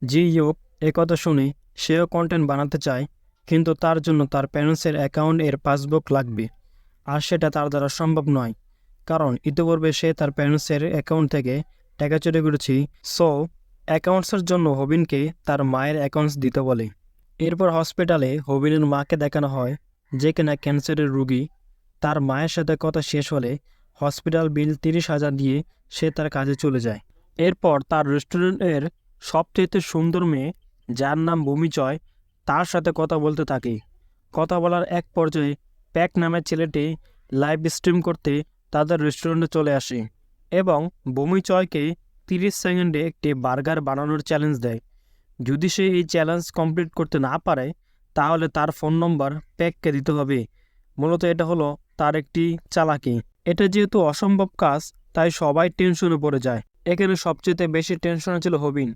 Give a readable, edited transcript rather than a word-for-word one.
জি ইউক একথা শুনে সেও কন্টেন্ট বানাতে চায়, কিন্তু তার জন্য তার প্যারেন্টসের অ্যাকাউন্ট এর পাসবুক লাগবে। আর সেটা তার দ্বারা সম্ভব নয়, কারণ ইতিপূর্বে সে তার প্যারেন্টসের অ্যাকাউন্ট থেকে টাকা চুরি করেছি। সো অ্যাকাউন্টসের জন্য হবিনকে তার মায়ের অ্যাকাউন্টস দিতে বলে। এরপর হসপিটালে হবিনের মাকে দেখানো হয়, যে কিনা ক্যান্সারের রুগী। তার মায়ের সাথে কথা শেষ হলে হসপিটাল বিল 30,000 দিয়ে সে তার কাজে চলে যায়। এরপর তার রেস্টুরেন্টের সবচেয়ে সুন্দর মেয়ে, যার নাম ভূমিচয়, তার সাথে কথা বলতে থাকে। কথা বলার এক পর্যায়ে প্যাক নামের ছেলেটি লাইভ স্ট্রিম করতে তাদের রেস্টুরেন্টে চলে আসে এবং ভূমিচয়কে 30 সেকেন্ডে একটি বার্গার বানানোর চ্যালেঞ্জ দেয়। যদি সে এই চ্যালেঞ্জ কমপ্লিট করতে না পারে, তাহলে তার ফোন নম্বর প্যাককে দিতে হবে। মূলত এটা হলো তার একটি চালাকি। এটা যেহেতু অসম্ভব কাজ, তাই সবাই টেনশনে পড়ে যায়। এখানে সবচেয়ে বেশি টেনশনে ছিল হবিন,